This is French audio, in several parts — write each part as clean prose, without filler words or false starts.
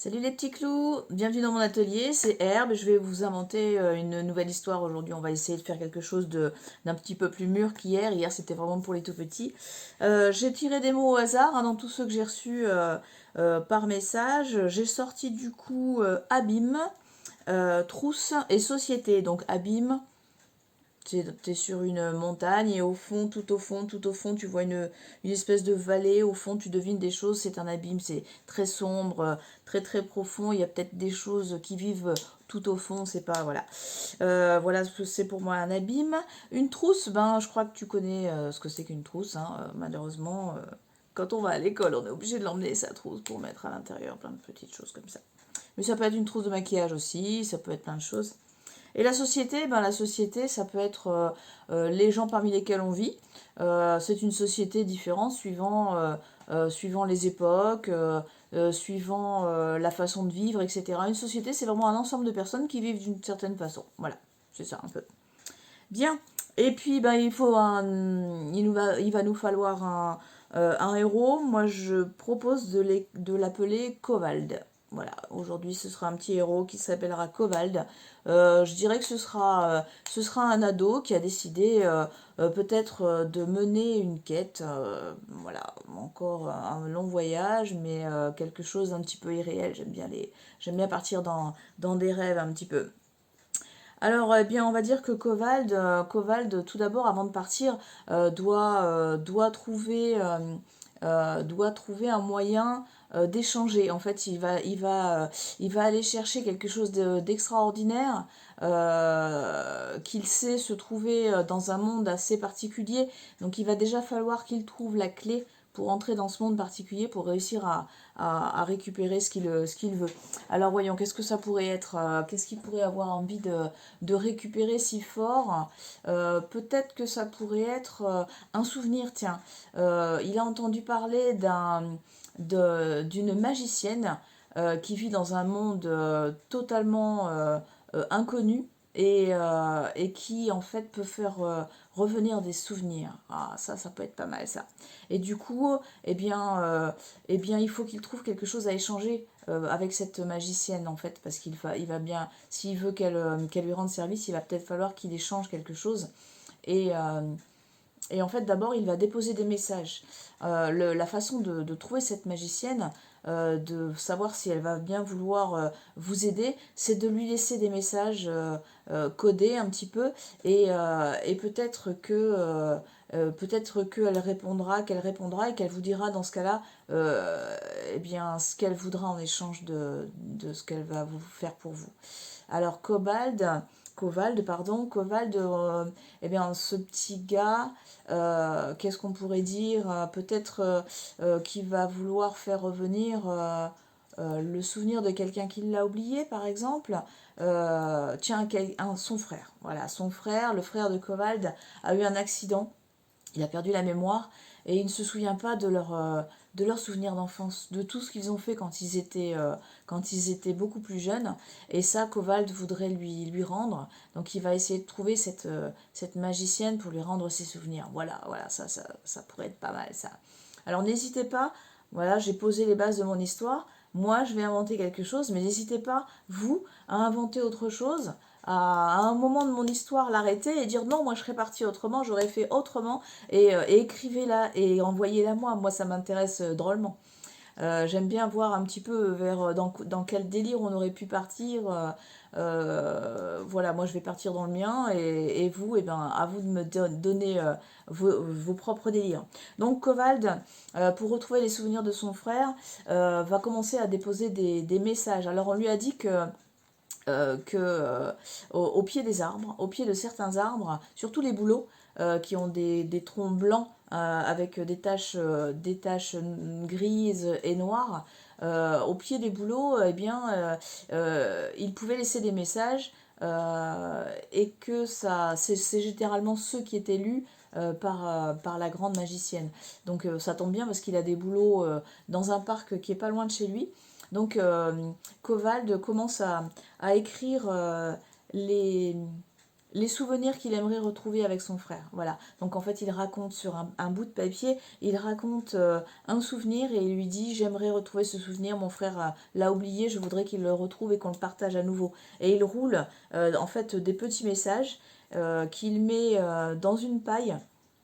Salut les petits clous, bienvenue dans mon atelier, c'est Herbe, je vais vous inventer une nouvelle histoire aujourd'hui, on va essayer de faire quelque chose d'un petit peu plus mûr qu'hier, hier c'était vraiment pour les tout petits. J'ai tiré des mots au hasard dans tous ceux que j'ai reçus par message, j'ai sorti du coup abîme, trousse et société, donc abîme. T'es sur une montagne et au fond, tout au fond, tu vois une espèce de vallée. Au fond, tu devines des choses. C'est un abîme, c'est très sombre, très très profond. Il y a peut-être des choses qui vivent tout au fond. C'est pas, voilà. Voilà ce que c'est pour moi un abîme. Une trousse, ben, je crois que tu connais ce que c'est qu'une trousse, hein. Malheureusement, quand on va à l'école, on est obligé de l'emmener sa trousse pour mettre à l'intérieur plein de petites choses comme ça. Mais ça peut être une trousse de maquillage aussi, ça peut être plein de choses. Et la société, ben la société, ça peut être les gens parmi lesquels on vit. C'est une société différente suivant les époques, suivant la façon de vivre, etc. Une société, c'est vraiment un ensemble de personnes qui vivent d'une certaine façon. Voilà, c'est ça un peu. Bien. Et puis, ben, il va nous falloir un héros. Moi, je propose de l'appeler Kovald. Voilà, aujourd'hui ce sera un petit héros qui s'appellera Kovald. Je dirais que ce sera un ado qui a décidé peut-être de mener une quête. Voilà, encore un long voyage, mais quelque chose d'un petit peu irréel. J'aime bien partir dans des rêves un petit peu. Alors, eh bien, on va dire que Kovald, tout d'abord, avant de partir, doit trouver un moyen d'échanger. En fait, il va aller chercher quelque chose d'extraordinaire qu'il sait se trouver dans un monde assez particulier. Donc, il va déjà falloir qu'il trouve la clé pour entrer dans ce monde particulier, pour réussir à récupérer ce qu'il veut. Alors voyons, qu'est-ce que ça pourrait être qu'est-ce qu'il pourrait avoir envie de récupérer si fort. Peut-être que ça pourrait être un souvenir, tiens. Il a entendu parler d'une magicienne qui vit dans un monde totalement inconnu et qui en fait peut faire revenir des souvenirs. Ah, ça peut être pas mal ça. Et du coup, eh bien il faut qu'il trouve quelque chose à échanger avec cette magicienne en fait, parce il va bien, s'il veut qu'elle lui rende service, il va peut-être falloir qu'il échange quelque chose. Et, euh, et en fait, d'abord, il va déposer des messages. La façon de trouver cette magicienne, de savoir si elle va bien vouloir vous aider, c'est de lui laisser des messages codés un petit peu, et peut-être qu'elle répondra et qu'elle vous dira dans ce cas-là, eh bien, ce qu'elle voudra en échange de ce qu'elle va vous faire pour vous. Alors Kovald, eh bien ce petit gars, qu'est-ce qu'on pourrait dire? Peut-être qu'il va vouloir faire revenir le souvenir de quelqu'un qui l'a oublié, par exemple. Tiens, son frère. Voilà, son frère, le frère de Kovald, a eu un accident. Il a perdu la mémoire et il ne se souvient pas de leurs souvenirs d'enfance, de tout ce qu'ils ont fait quand ils étaient beaucoup plus jeunes. Et ça, Kovald voudrait lui rendre. Donc il va essayer de trouver cette magicienne pour lui rendre ses souvenirs. Voilà, ça pourrait être pas mal ça. Alors n'hésitez pas, voilà, j'ai posé les bases de mon histoire. Moi, je vais inventer quelque chose, mais n'hésitez pas, vous, à inventer autre chose, à un moment de mon histoire l'arrêter et dire non, moi je serais partie autrement, j'aurais fait autrement, et écrivez-la et envoyez-la moi. Moi, ça m'intéresse drôlement. J'aime bien voir un petit peu vers dans quel délire on aurait pu partir. Voilà, moi je vais partir dans le mien et vous, eh ben, à vous de me donner vos propres délires. Donc Kovald, pour retrouver les souvenirs de son frère, va commencer à déposer des messages. Alors on lui a dit que au pied des arbres, au pied de certains arbres, surtout les bouleaux qui ont des troncs blancs avec des taches grises et noires, au pied des bouleaux, eh bien, ils pouvaient laisser des messages et que c'est généralement ceux qui étaient lus par la grande magicienne. Donc ça tombe bien parce qu'il a des bouleaux dans un parc qui est pas loin de chez lui. Donc Kovald commence à écrire les, les souvenirs qu'il aimerait retrouver avec son frère. Voilà. Donc en fait, il raconte sur un bout de papier, il raconte un souvenir et il lui dit j'aimerais retrouver ce souvenir, mon frère l'a oublié, je voudrais qu'il le retrouve et qu'on le partage à nouveau. Et il roule en fait des petits messages qu'il met dans une paille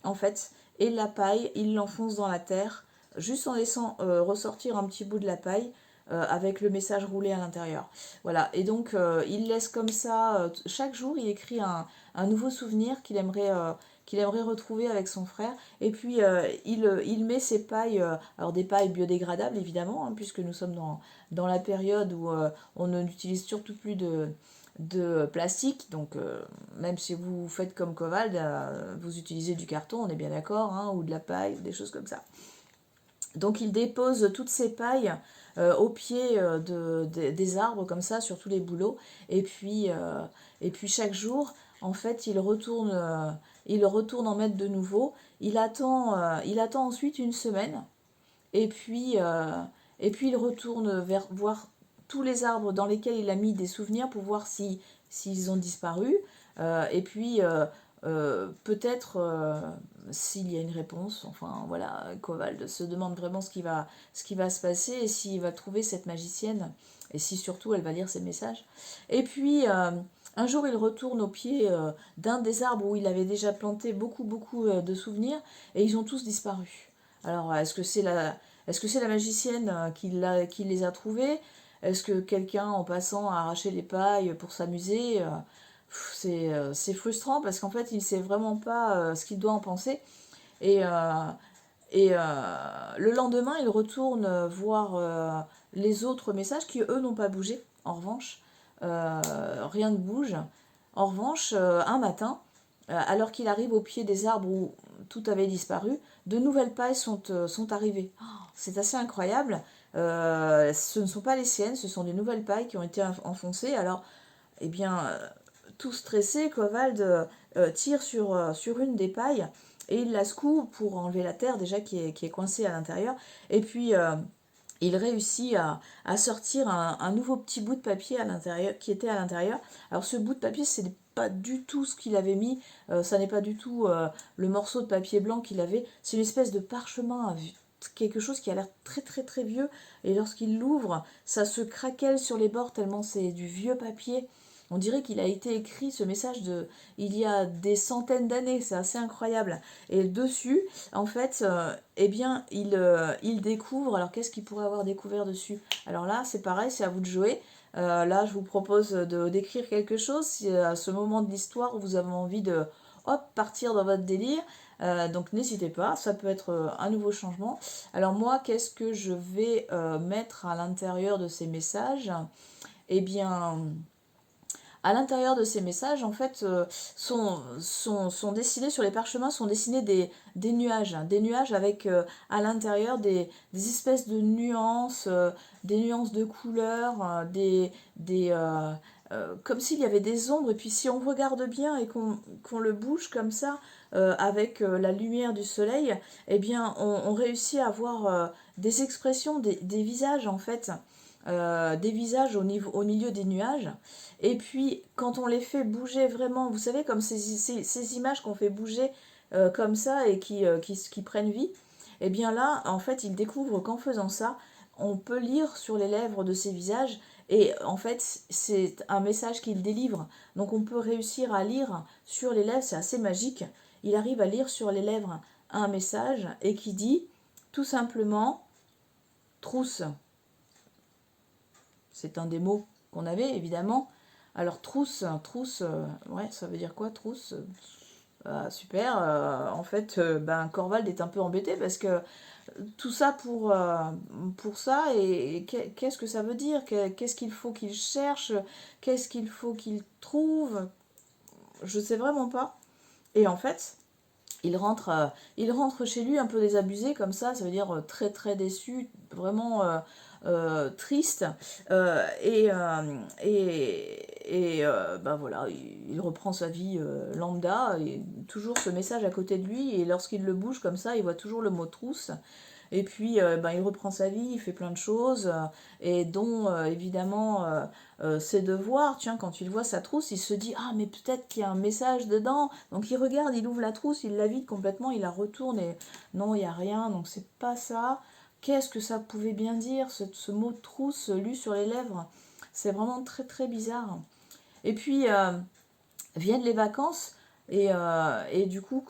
en fait, et la paille, il l'enfonce dans la terre, juste en laissant ressortir un petit bout de la paille avec le message roulé à l'intérieur. Voilà, et donc il laisse comme ça, chaque jour il écrit un nouveau souvenir qu'il aimerait retrouver avec son frère, et puis il met ses pailles, alors des pailles biodégradables évidemment, hein, puisque nous sommes dans la période où on n'utilise surtout plus de plastique, donc même si vous faites comme Covald, vous utilisez du carton, on est bien d'accord, hein, ou de la paille, ou des choses comme ça. Donc il dépose toutes ces pailles au pied des arbres comme ça sur tous les bouleaux et puis chaque jour en fait il retourne en mettre de nouveau, il attend ensuite une semaine et puis, euh, et puis il retourne voir tous les arbres dans lesquels il a mis des souvenirs pour voir s'ils ont disparu. Et puis peut-être s'il y a une réponse. Enfin voilà, Covald se demande vraiment ce qui va se passer et s'il va trouver cette magicienne. Et si surtout elle va lire ses messages. Et puis un jour il retourne au pied d'un des arbres où il avait déjà planté beaucoup de souvenirs et ils ont tous disparu. Alors, est-ce que c'est la magicienne qui les a trouvés? Est-ce que quelqu'un, en passant, a arraché les pailles pour s'amuser? C'est frustrant parce qu'en fait, il ne sait vraiment pas ce qu'il doit en penser. Et, euh, le lendemain, il retourne voir les autres messages qui, eux, n'ont pas bougé. En revanche, rien ne bouge. En revanche, un matin, alors qu'il arrive au pied des arbres où tout avait disparu, de nouvelles pailles sont arrivées. Oh, c'est assez incroyable. Ce ne sont pas les siennes, ce sont des nouvelles pailles qui ont été enfoncées. Alors, eh bien, tout stressé, Covald tire sur une des pailles et il la secoue pour enlever la terre déjà qui est coincée à l'intérieur. Et puis, il réussit à sortir un nouveau petit bout de papier à l'intérieur, qui était à l'intérieur. Alors ce bout de papier, c'est pas du tout ce qu'il avait mis, ça n'est pas du tout le morceau de papier blanc qu'il avait, c'est une espèce de parchemin, quelque chose qui a l'air très vieux, et lorsqu'il l'ouvre, ça se craquelle sur les bords tellement c'est du vieux papier. On dirait qu'il a été écrit ce message il y a des centaines d'années, c'est assez incroyable. Et dessus, en fait, eh bien, il découvre. Alors, qu'est-ce qu'il pourrait avoir découvert dessus? Alors là, c'est pareil, c'est à vous de jouer. Là, je vous propose d'écrire quelque chose. Si à ce moment de l'histoire, vous avez envie de hop, partir dans votre délire, donc n'hésitez pas, ça peut être un nouveau changement. Alors moi, qu'est-ce que je vais mettre à l'intérieur de ces messages? Eh bien, à l'intérieur de ces messages, en fait, sont dessinés, sur les parchemins, sont dessinés des nuages. Des nuages avec à l'intérieur des espèces de nuances, des nuances de couleurs, comme s'il y avait des ombres. Et puis si on regarde bien et qu'on le bouge comme ça, avec la lumière du soleil, eh bien, on réussit à voir des expressions, des visages, en fait. Des visages au milieu des nuages. Et puis, quand on les fait bouger vraiment, vous savez, comme ces images qu'on fait bouger comme ça et qui prennent vie, et bien là, en fait, il découvre qu'en faisant ça, on peut lire sur les lèvres de ces visages. Et en fait, c'est un message qu'il délivre. Donc on peut réussir à lire sur les lèvres, c'est assez magique. Il arrive à lire sur les lèvres un message et qui dit tout simplement trousse. C'est un des mots qu'on avait, évidemment. Alors, trousse, ouais, ça veut dire quoi, trousse? Super. En fait, ben, Corvald est un peu embêté parce que tout ça pour ça, et qu'est-ce que ça veut dire? Qu'est-ce qu'il faut qu'il cherche? Qu'est-ce qu'il faut qu'il trouve? Je sais vraiment pas. Et en fait, il rentre chez lui un peu désabusé comme ça veut dire très déçu, vraiment triste. Ben voilà, il reprend sa vie lambda, et toujours ce message à côté de lui, et lorsqu'il le bouge comme ça, il voit toujours le mot trousse. Et puis, ben, il reprend sa vie, il fait plein de choses, et dont, évidemment, ses devoirs. Tiens, quand il voit sa trousse, il se dit, ah, mais peut-être qu'il y a un message dedans. Donc, il regarde, il ouvre la trousse, il la vide complètement, il la retourne, et non, il n'y a rien, donc c'est pas ça. Qu'est-ce que ça pouvait bien dire, ce mot trousse lu sur les lèvres? C'est vraiment très, très bizarre. Et puis, viennent les vacances, et du coup,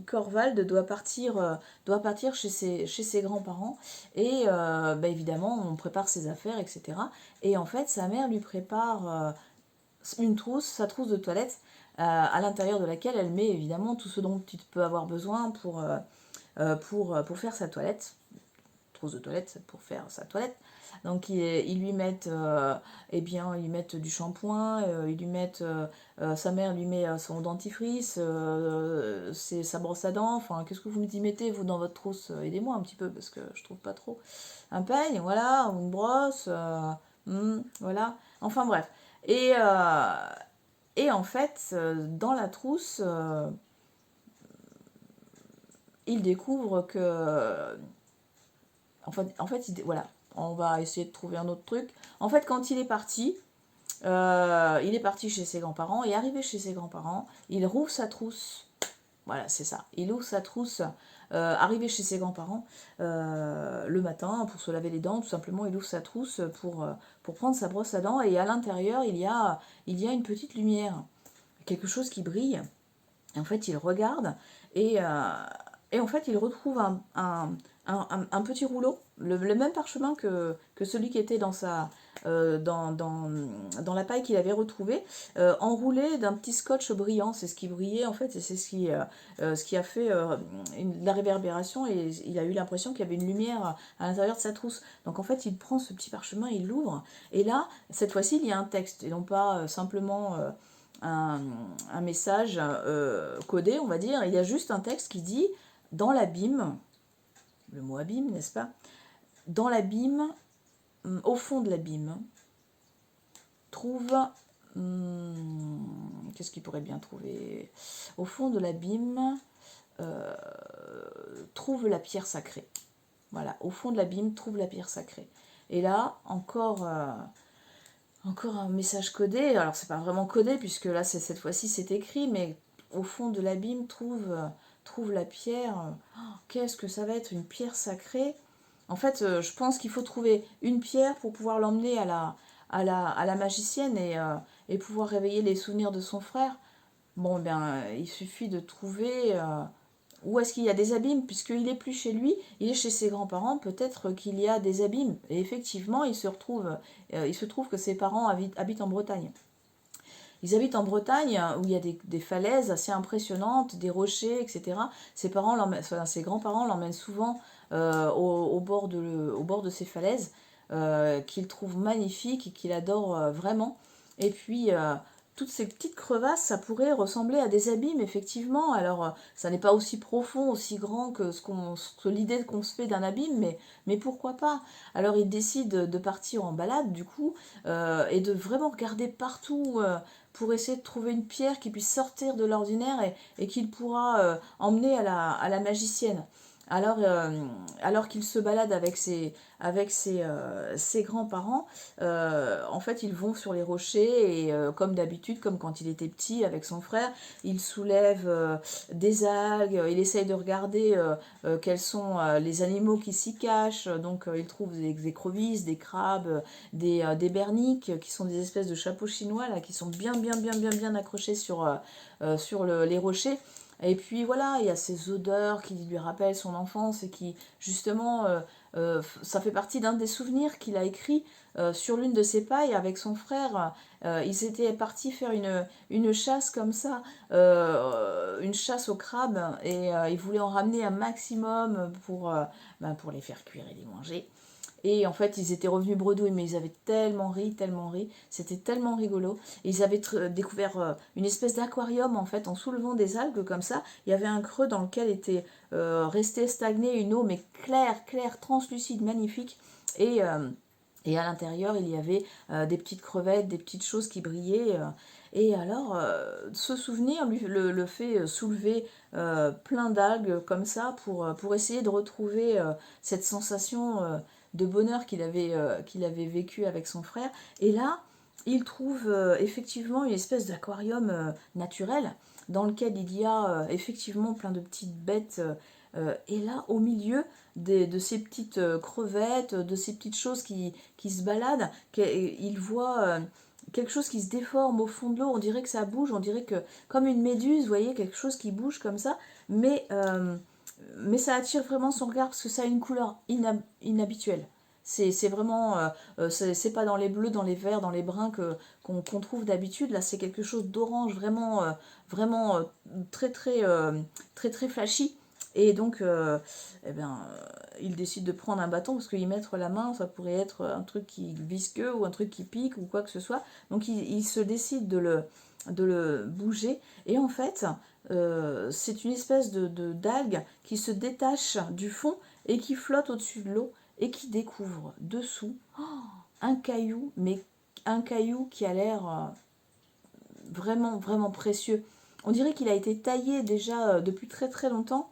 Corvald doit partir chez ses grands-parents, et bah, évidemment, on prépare ses affaires, etc. Et en fait, sa mère lui prépare une trousse, sa trousse de toilette, à l'intérieur de laquelle elle met évidemment tout ce dont tu peux avoir besoin pour faire sa toilette. Trousse de toilette pour faire sa toilette. Donc ils lui mettent, eh bien, ils mettent du shampoing, ils lui mettent, sa mère lui met son dentifrice, c'est sa brosse à dents. Enfin, qu'est-ce que vous y mettez vous dans votre trousse? Aidez-moi un petit peu parce que je trouve pas trop. Un peigne, voilà, ou une brosse, voilà. Enfin bref. Et, euh, et en fait, dans la trousse, il découvre que voilà, on va essayer de trouver un autre truc. En fait, quand il est parti chez ses grands-parents, et arrivé chez ses grands-parents, il rouvre sa trousse. Voilà, c'est ça. Il ouvre sa trousse, arrivé chez ses grands-parents, le matin, pour se laver les dents, tout simplement, il ouvre sa trousse pour prendre sa brosse à dents, et à l'intérieur, il y a une petite lumière, quelque chose qui brille. Et en fait, il regarde, et, euh, et en fait, il retrouve un petit rouleau, le même parchemin que celui qui était dans la paille qu'il avait retrouvé, enroulé d'un petit scotch brillant. C'est ce qui brillait en fait, et c'est ce qui a fait la réverbération, et il a eu l'impression qu'il y avait une lumière à l'intérieur de sa trousse. Donc en fait, il prend ce petit parchemin, il l'ouvre, et là, cette fois-ci, il y a un texte, et non pas simplement un, un message codé, on va dire. Il y a juste un texte qui dit, dans l'abîme, le mot abîme, n'est-ce pas? Dans l'abîme, au fond de l'abîme, trouve... Qu'est-ce qu'il pourrait bien trouver? Au fond de l'abîme, trouve la pierre sacrée. Voilà, au fond de l'abîme, trouve la pierre sacrée. Et là, encore un message codé. Alors, c'est pas vraiment codé, puisque là, cette fois-ci, c'est écrit, mais au fond de l'abîme, trouve la pierre. Oh, qu'est-ce que ça va être, une pierre sacrée? En fait, je pense qu'il faut trouver une pierre pour pouvoir l'emmener à la magicienne, et pouvoir réveiller les souvenirs de son frère. Bon, ben, il suffit de trouver où est-ce qu'il y a des abîmes, puisqu'il n'est plus chez lui, il est chez ses grands-parents, peut-être qu'il y a des abîmes. Et effectivement, il se trouve que ses parents habitent en Bretagne. Ils habitent en Bretagne où il y a des falaises assez impressionnantes, des rochers, etc. Ses grands-parents l'emmènent souvent au bord de ces falaises, qu'il trouve magnifiques et qu'il adore vraiment. Et puis, toutes ces petites crevasses, ça pourrait ressembler à des abîmes, effectivement. Alors, ça n'est pas aussi profond, aussi grand que l'idée qu'on se fait d'un abîme, mais pourquoi pas? Alors, il décide de partir en balade, du coup, et de vraiment regarder partout pour essayer de trouver une pierre qui puisse sortir de l'ordinaire, et qu'il pourra emmener à la magicienne. Alors qu'il se balade ses grands-parents, en fait, ils vont sur les rochers, et comme d'habitude, comme quand il était petit avec son frère, il soulève des algues, il essaye de regarder quels sont les animaux qui s'y cachent. Donc, il trouve des écrevisses, des crabes, des berniques, qui sont des espèces de chapeaux chinois, là, qui sont bien, bien, bien, bien, bien accrochés sur les rochers. Et puis voilà, il y a ces odeurs qui lui rappellent son enfance, et qui, justement, ça fait partie d'un des souvenirs qu'il a écrit sur l'une de ses pailles avec son frère. Ils étaient partis faire une chasse comme ça, une chasse au crabe, et ils voulaient en ramener un maximum pour les faire cuire et les manger. Et en fait, ils étaient revenus bredouilles, mais ils avaient tellement ri, c'était tellement rigolo. Et ils avaient découvert une espèce d'aquarium, en fait, en soulevant des algues comme ça. Il y avait un creux dans lequel était restée stagnée une eau, mais claire, claire, translucide, magnifique. Et Et à l'intérieur, il y avait des petites crevettes, des petites choses qui brillaient. Et alors, ce souvenir le fait soulever plein d'algues comme ça pour essayer de retrouver cette sensation de bonheur qu'il avait vécu avec son frère. Et là, il trouve effectivement une espèce d'aquarium naturel dans lequel il y a effectivement plein de petites bêtes. Et là, au milieu de ces petites crevettes, de ces petites choses qui se baladent, il voit quelque chose qui se déforme au fond de l'eau. On dirait que ça bouge, on dirait que, comme une méduse, vous voyez, quelque chose qui bouge comme ça. Mais ça attire vraiment son regard parce que ça a une couleur inhabituelle. C'est vraiment, c'est pas dans les bleus, dans les verts, dans les bruns qu'on trouve d'habitude. Là, c'est quelque chose d'orange, vraiment, vraiment très, très, très, très flashy. Et donc, eh ben, il décide de prendre un bâton parce qu'y mettre la main, ça pourrait être un truc qui visqueux ou un truc qui pique ou quoi que ce soit. Donc, il se décide de le bouger. Et en fait, c'est une espèce d'algue qui se détache du fond et qui flotte au-dessus de l'eau et qui découvre dessous un caillou, mais un caillou qui a l'air vraiment, vraiment précieux. On dirait qu'il a été taillé déjà depuis très très longtemps.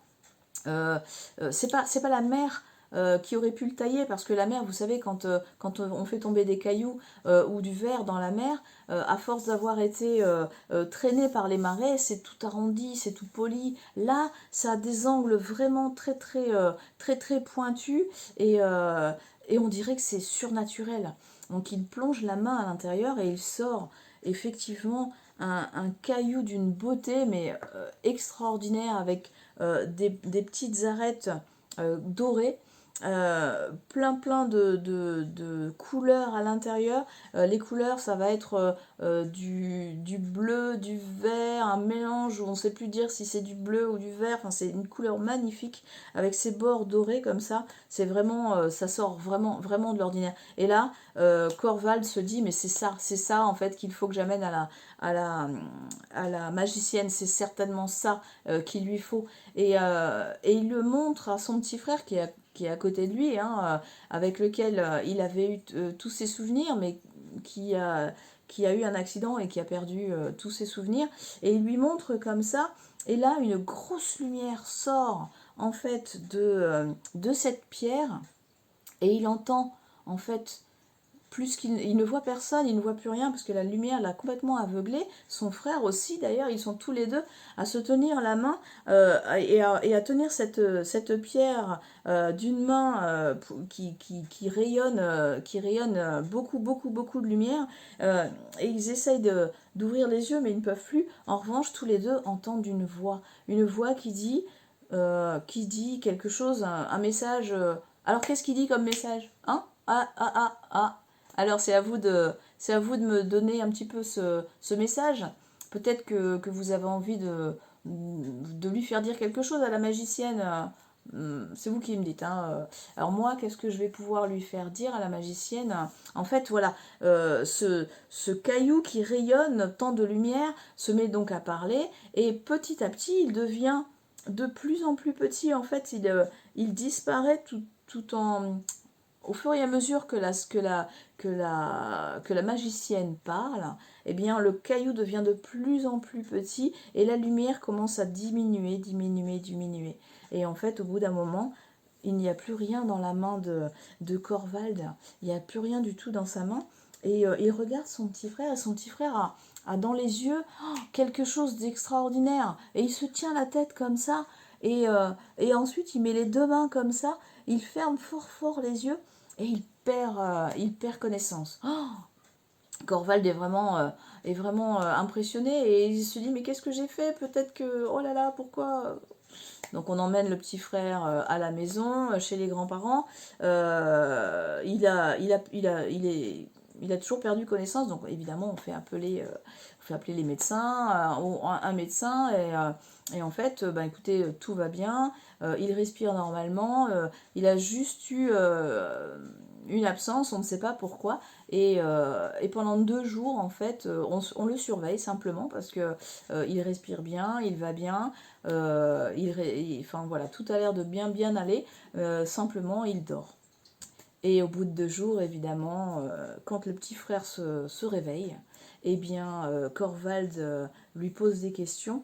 C'est pas la mer qui aurait pu le tailler, parce que la mer, vous savez, quand on fait tomber des cailloux ou du verre dans la mer, à force d'avoir été traîné par les marées, c'est tout arrondi, c'est tout poli. Là, ça a des angles vraiment très très très très pointus et on dirait que c'est surnaturel. Donc il plonge la main à l'intérieur et il sort effectivement un caillou d'une beauté mais extraordinaire avec des petites arêtes dorées, plein de couleurs à l'intérieur. Les couleurs, ça va être du bleu, du vert, un mélange où on ne sait plus dire si c'est du bleu ou du vert. Enfin, c'est une couleur magnifique avec ses bords dorés comme ça. C'est vraiment, ça sort vraiment, vraiment de l'ordinaire. Et là, Corval se dit, mais c'est ça en fait qu'il faut que j'amène à la, à la magicienne. C'est certainement ça qu'il lui faut. Et il le montre à son petit frère qui est à côté de lui, hein, avec lequel il avait eu tous ses souvenirs, mais qui a eu un accident et qui a perdu tous ses souvenirs. Et il lui montre comme ça. Et là, une grosse lumière sort en fait de cette pierre. Et il entend en fait plus qu'il ne voit personne, il ne voit plus rien parce que la lumière l'a complètement aveuglé. Son frère aussi, d'ailleurs, ils sont tous les deux à se tenir la main et à tenir cette pierre d'une main qui rayonne beaucoup, beaucoup, beaucoup de lumière. Et ils essayent d'ouvrir les yeux, mais ils ne peuvent plus. En revanche, tous les deux entendent une voix qui dit quelque chose, un message. Alors, qu'est-ce qu'il dit comme message? Hein? Ah, ah, ah, ah. Alors c'est à vous de me donner un petit peu ce message. Peut-être que vous avez envie de lui faire dire quelque chose à la magicienne. C'est vous qui me dites. Hein. Alors moi, qu'est-ce que je vais pouvoir lui faire dire à la magicienne? En fait, voilà, ce caillou qui rayonne tant de lumière se met donc à parler et petit à petit, il devient de plus en plus petit. En fait, il disparaît tout en au fur et à mesure que la magicienne parle, eh bien, le caillou devient de plus en plus petit et la lumière commence à diminuer, diminuer, diminuer. Et en fait, au bout d'un moment, il n'y a plus rien dans la main de Corvald. Il n'y a plus rien du tout dans sa main. Et il regarde son petit frère et son petit frère a dans les yeux quelque chose d'extraordinaire. Et il se tient la tête comme ça. Et ensuite, il met les deux mains comme ça. Il ferme fort fort les yeux et il perd connaissance. Oh, Corvald est vraiment impressionné et il se dit mais qu'est-ce que j'ai fait? Peut-être que oh là là pourquoi? Donc on emmène le petit frère à la maison chez les grands-parents. Il a toujours perdu connaissance, donc évidemment on fait appeler les médecins, un médecin et en fait ben, écoutez tout va bien, il respire normalement, il a juste eu une absence, on ne sait pas pourquoi, et pendant 2 jours, en fait, on le surveille simplement parce que il respire bien, il va bien, enfin voilà, tout a l'air de bien bien aller, simplement il dort. Et au bout de 2 jours, évidemment, quand le petit frère se réveille, eh bien, Corvald lui pose des questions.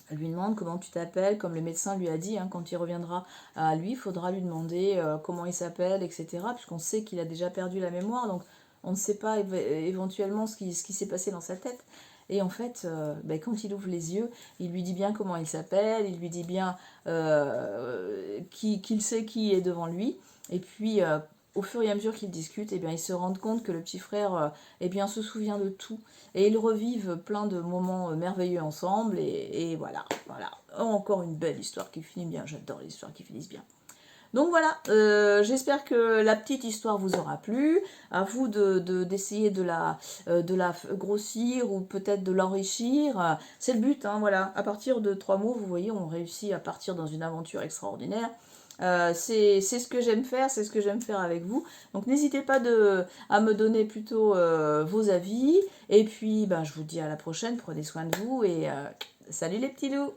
Elle lui demande comment tu t'appelles, comme le médecin lui a dit, hein, quand il reviendra à lui, il faudra lui demander comment il s'appelle, etc. Puisqu'on sait qu'il a déjà perdu la mémoire, donc on ne sait pas éventuellement ce qui s'est passé dans sa tête. Et en fait, quand il ouvre les yeux, il lui dit bien comment il s'appelle, il lui dit bien qu'il sait qui est devant lui. Et puis, au fur et à mesure qu'ils discutent, eh bien, ils se rendent compte que le petit frère eh bien, se souvient de tout. Et ils revivent plein de moments merveilleux ensemble. Et voilà, voilà. Encore une belle histoire qui finit bien. J'adore les histoires qui finissent bien. Donc voilà, j'espère que la petite histoire vous aura plu. À vous d'essayer de la grossir ou peut-être de l'enrichir. C'est le but, hein, voilà. À partir de 3 mots, vous voyez, on réussit à partir dans une aventure extraordinaire. C'est ce que j'aime faire, c'est ce que j'aime faire avec vous. Donc n'hésitez pas à me donner plutôt vos avis. Et puis, je vous dis à la prochaine, prenez soin de vous et salut les petits loups.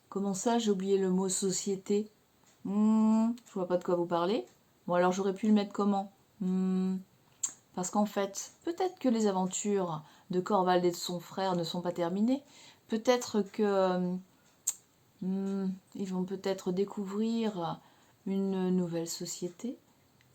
Comment ça, j'ai oublié le mot société? Je vois pas de quoi vous parlez. Bon, alors j'aurais pu le mettre comment? Parce qu'en fait, peut-être que les aventures de Corvald et de son frère ne sont pas terminées. Peut-être que ils vont peut-être découvrir une nouvelle société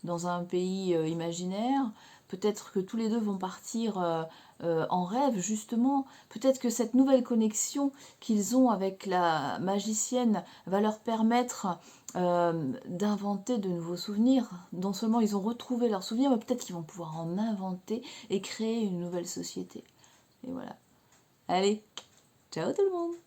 dans un pays imaginaire. Peut-être que tous les deux vont partir en rêve, justement. Peut-être que cette nouvelle connexion qu'ils ont avec la magicienne va leur permettre d'inventer de nouveaux souvenirs. Non seulement ils ont retrouvé leurs souvenirs, mais peut-être qu'ils vont pouvoir en inventer et créer une nouvelle société. Et voilà. Allez, ciao tout le monde!